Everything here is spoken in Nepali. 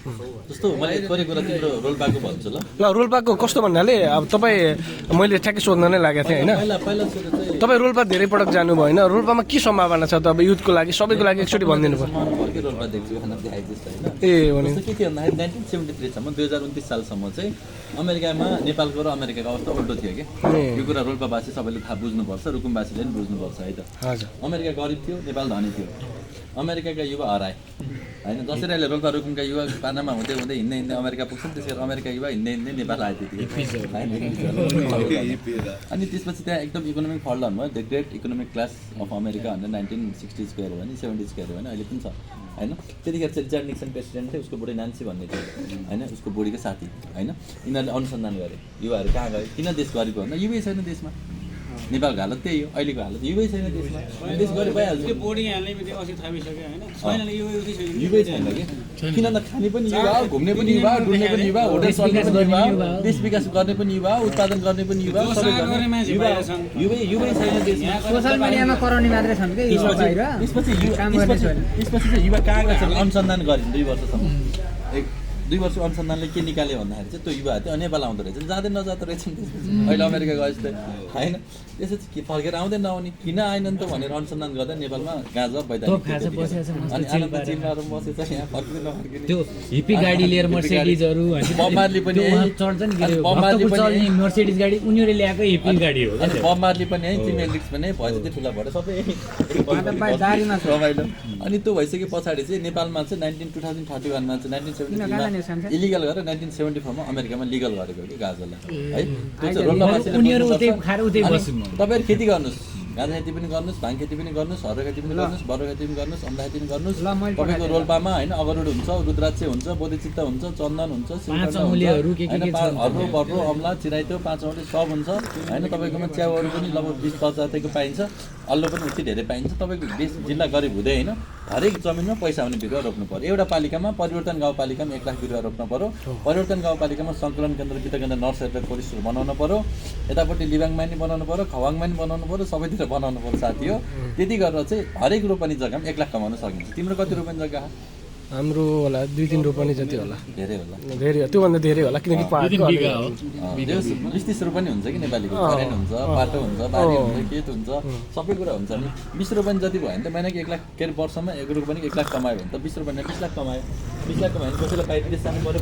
जस्तो मैले गरेको कुरा तिम्रो रोल्पाको भन्छु ल। रोल्पाको कस्तो भन्नाले अब तपाईँ मैले ठ्याक्कै सोध्न नै लागेको थिएँ होइन। पहिला सुरु चाहिँ तपाईँ रोल्पा धेरै पटक जानुभयो होइन, रोल्पामा के सम्भावना छ त अब युथको लागि सबैको लागि एकचोटि भनिदिनु पर्छ। फर्के रोल्पा देख्छु खाना देखाइ जस्तो होइन। ए भने जस्तो के थियो भन्दाखेरि 1973 सम्म 2029 सालसम्म चाहिँ अमेरिकामा नेपालको र अमेरिकाको अवस्था उल्टो थियो कि यो कुरा रोल्पावासी सबैले थाहा बुझ्नुपर्छ, रुकुमवासीले पनि बुझ्नुपर्छ है त। हजुर अमेरिका गरिब थियो, नेपाल धनी थियो। अमेरिकाका युवा हराए होइन, जसरी अहिले रोल्पा रुकुमका युवा पानामा हुँदै हुँदै हिँड्दै हिँड्दै अमेरिका पुग्छन्, त्यसरी अमेरिका युवा हिँड्दै हिँड्दै नेपाल आए त्यतिखेर। अनि त्यसपछि त्यहाँ एकदम इकोनोमिक फल डाउन भयो। The great economic class of America भनेर 1960s हेऱ्यो भने 70s हेऱ्यो भने अहिले पनि छ होइन। त्यतिखेर चाहिँ रिचार्ड निक्सन प्रेसिडेन्ट थियो, उसको बुढी नान्सी भन्ने थियो होइन, उसको बुढीको साथी होइन। यिनीहरूले अनुसन्धान गरे युवाहरू कहाँ गयो, किन देश गरेको भन्दा युवै छैन देशमा। नेपालको हालत त्यही हो, अहिलेको हालत युवै छैन देशमा। देश गरे भइहाल्छ, युवै छैन कि किन त खाने पनि युवा, घुम्ने पनि युवा, डुल्ने पनि युवा, होटल चल्ने पनि युवा, देश विकास गर्ने पनि युवा, उत्पादन गर्ने पनि युवा, सबै गर्ने युवा युवै छैन देशमा। सोशल मिडियामा कराउने मात्रै छन् कि त्यसपछि चाहिँ युवा कहाँ गएछ अनुसन्धान गरिन् 2 वर्षसम्म। 2 वर्ष अनुसन्धानले के निकाल्यो भन्दाखेरि चाहिँ त्यो युवाहरू चाहिँ नेपाल आउँदो रहेछन्, जाँदै नजाँदो रहेछन् त्यसपछि। अहिले अमेरिका गए जस्तै होइन, त्यसपछि के फर्केर आउँदै नआउने किन आएनन् त भनेर अनुसन्धान गर्दा नेपालमा गाँजा वैधानिक अनि आनन्द चिन्हहरू बसेछ यहाँ फर्किँदै नफर्किने। त्यो हिप्पी गाडी लिएर मर्सिडिजहरू बब मार्ली पनि चढ्छन् कि चल्ने मर्सिडिज गाडी उनीहरूले ल्याएको हिप्पी गाडी हो। अनि बब मार्ली पनि है, जिमी हेन्ड्रिक्स पनि है, भयो जति ठुला भएर सबै रमाइलो। अनि त्यो भइसके पछाडि चाहिँ नेपालमा चाहिँ 2031मा चाहिँ 1973 इलिगल गरेर 1974 मा अमेरिकामा लिगल गरेको कि गाँजालाई है। त्यो चाहिँ रोल्पावासीले उनीहरू उतै खाएर उतै बस्छन्। तपाईँहरू खेती गर्नुहोस्, गाँजा खेती पनि गर्नुहोस्, भाङ खेती पनि गर्नुहोस्, हर्रो खेती पनि गर्नुहोस्, बर्रो खेती पनि गर्नुहोस्, अम्ला खेती पनि गर्नुहोस्। तपाईँको रोल्पामा होइन अगरुड हुन्छ, रुद्राक्ष हुन्छ, बोधिचित्त हुन्छ, चन्दन हुन्छ, हर्रो बर्रो अम्ला चिराइतो 5 औँली सब हुन्छ होइन। तपाईँकोमा च्याउहरू पनि लगभग 20 प्रजातिको पाइन्छ, अल्लो पनि उति धेरै पाइन्छ। तपाईँको देश जिल्ला गरिब हुँदै होइन, हरेक जमिनमा पैसा आउने बिरुवा रोप्नु पर्यो। एउटा पालिकामा परिवर्तन गाउँपालिकामा 1 लाख बिरुवा रोप्नु पर्यो। परिवर्तन गाउँपालिकामा सङ्कलन केन्द्र वित्त केन्द्र नर्सरी र कोरिस्टर बनाउनु पर्यो। यतापट्टि लिबाङमा नि बनाउनु पर्यो, खवाङमा नि बनाउनु पर्यो, सबैतिर बनाउनु पर्यो साथी हो। त्यति गरेर चाहिँ हरेक रोपनी जग्गामा 1 लाख कमाउन सकिन्छ। तिम्रो कति रोपनी जग्गा? हाम्रो होला 2-3 रोपनी जति होला, धेरै होला, धेरै त्योभन्दा धेरै होला किनकि पाहाडको 20-30 रोपनी हुन्छ कि नेपालीको। करेन्ट हुन्छ, बाटो हुन्छ, बारी हुन्छ, खेत हुन्छ, सबै कुरा हुन्छ नि। 20 रोपनी जति भयो भने त महिनाको 1 लाख के अरे वर्षमा एक रोपनी 1 लाख कमायो भने त 20 रोपनी 20 लाख कमायो। 20 लाख कमायो भने कसैलाई बाहिर देश जानु पर्यो